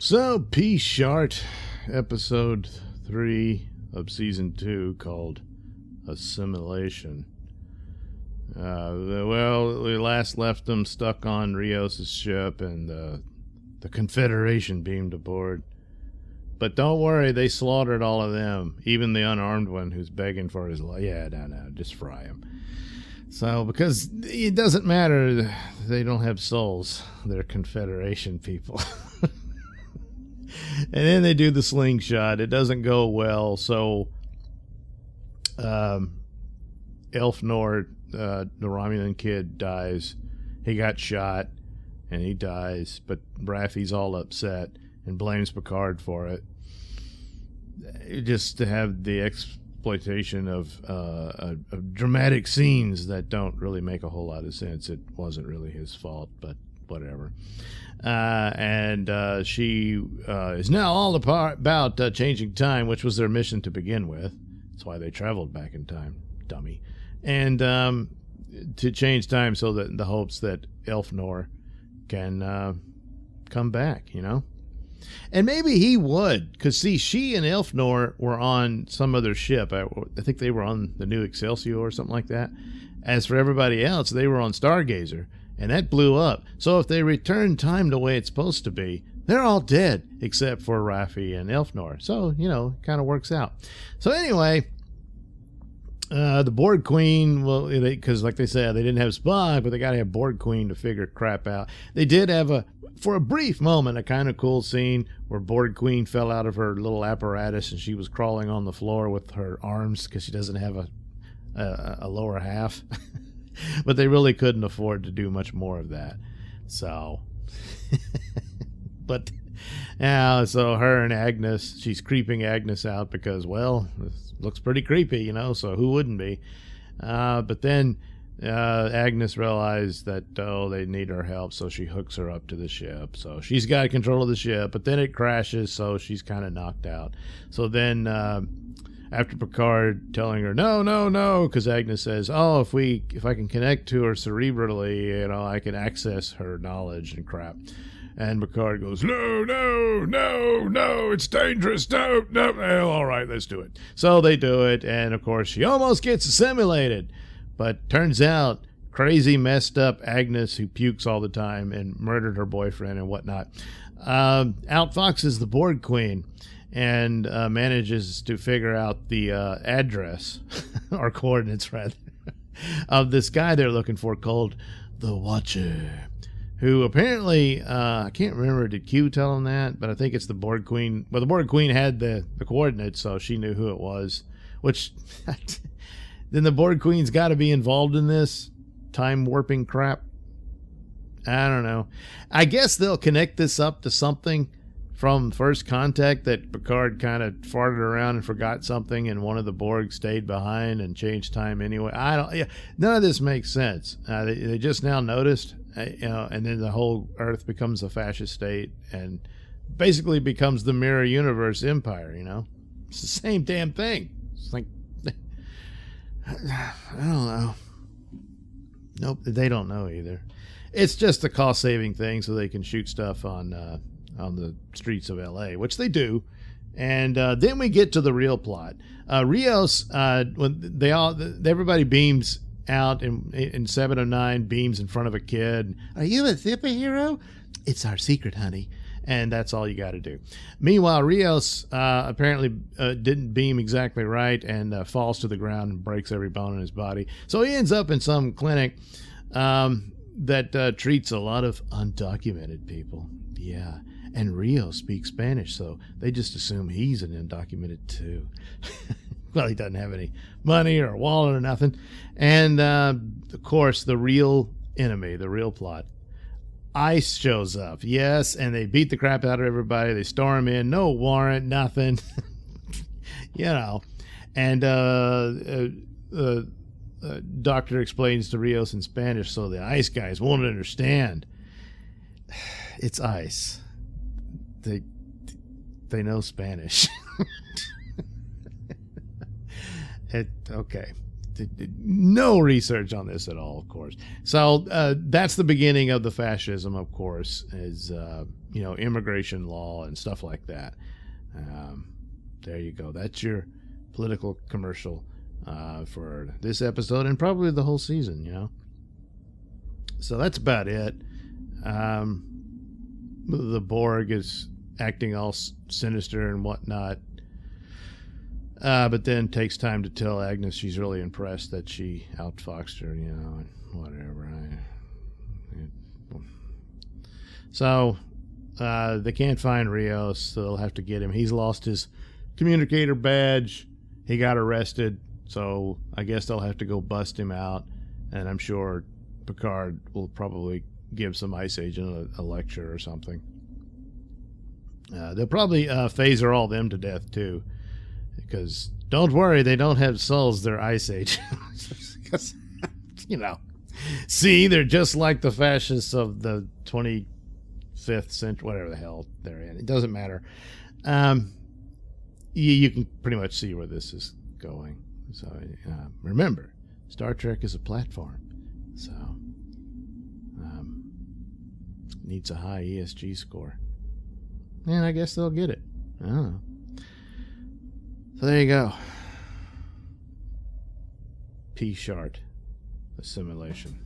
So, P Shart, episode 3 of season 2, called ASSimilation. Well, we last left them stuck on Rios' ship, and the Confederation beamed aboard. But don't worry, they slaughtered all of them, even the unarmed one who's begging for his life. Yeah, no, just fry him. So, because it doesn't matter, they don't have souls. They're Confederation people. And then they do the slingshot. It doesn't go well, so Elfnor, the Romulan kid, dies. He got shot, and he dies, but Raffi's all upset and blames Picard for it. Just to have the exploitation of dramatic scenes that don't really make a whole lot of sense. It wasn't really his fault, but whatever. And she is now all about changing time, which was their mission to begin with. That's why they traveled back in time, dummy. And to change time so that in the hopes that Elfnor can come back, you know? And maybe he would, because, see, she and Elfnor were on some other ship. I think they were on the new Excelsior or something like that. As for everybody else, they were on Stargazer, and that blew up. So if they return time the way it's supposed to be, they're all dead, except for Raffi and Elfnor. So, you know, it kind of works out. So anyway, the Borg Queen, well, because like they said, they didn't have Spock, but they got to have Borg Queen to figure crap out. They did have for a brief moment, a kind of cool scene where Borg Queen fell out of her little apparatus and she was crawling on the floor with her arms because she doesn't have a lower half. But they really couldn't afford to do much more of that. So, but now, so her and Agnes, she's creeping Agnes out because, well, this looks pretty creepy, you know, so who wouldn't be? But then Agnes realized that, they need her help, so she hooks her up to the ship. So she's got control of the ship, but then it crashes, so she's kind of knocked out. So then after Picard telling her, no, because Agnes says, if I can connect to her cerebrally, you know, I can access her knowledge and crap. And Picard goes, no, it's dangerous, no, all right, let's do it. So they do it, and of course she almost gets assimilated. But turns out, crazy, messed up Agnes, who pukes all the time and murdered her boyfriend and whatnot, outfoxes the Borg Queen and manages to figure out the address, or coordinates rather, of this guy they're looking for called the Watcher, who apparently, I can't remember, did Q tell him that? But I think it's the Borg Queen. Well, the Borg Queen had the coordinates, so she knew who it was, which... Then the Borg Queen's got to be involved in this time warping crap. I don't know. I guess they'll connect this up to something from First Contact, that Picard kind of farted around and forgot something, and one of the Borg stayed behind and changed time anyway. None of this makes sense. They just now noticed, and then the whole Earth becomes a fascist state and basically becomes the Mirror Universe Empire. You know, it's the same damn thing. It's like, I don't know. Nope, they don't know either. It's just a cost-saving thing so they can shoot stuff on the streets of L.A., which they do. And then we get to the real plot. Rios, when everybody beams out in 709, beams in front of a kid. Are you a superhero? It's our secret, honey. And that's all you got to do. Meanwhile, Rios apparently didn't beam exactly right and falls to the ground and breaks every bone in his body. So he ends up in some clinic that treats a lot of undocumented people. Yeah, and Rios speaks Spanish, so they just assume he's an undocumented too. Well, he doesn't have any money or wallet or nothing. And, of course, the real enemy, the real plot. ICE shows up, yes, and they beat the crap out of everybody. They storm in, no warrant, nothing, you know. And doctor explains to Rios in Spanish so the ICE guys won't understand. It's ICE. They know Spanish. Okay. no research on this at all, of course. So that's the beginning of the fascism, of course, is immigration law and stuff like that. There you go. That's your political commercial for this episode and probably the whole season. So that's about it. The Borg is acting all sinister and whatnot. But then takes time to tell Agnes she's really impressed that she outfoxed her, and whatever. So they can't find Rios, so they'll have to get him. He's lost his communicator badge. He got arrested, so I guess they'll have to go bust him out. And I'm sure Picard will probably give some Ice Agent a lecture or something. They'll probably phaser all them to death, too. Because don't worry, they don't have souls, they're Ice Agents. See, they're just like the fascists of the 25th century, whatever the hell they're in. It doesn't matter. You can pretty much see where this is going. So remember, Star Trek is a platform. So needs a high ESG score. And I guess they'll get it. I don't know. So there you go. P-Shart. Assimilation.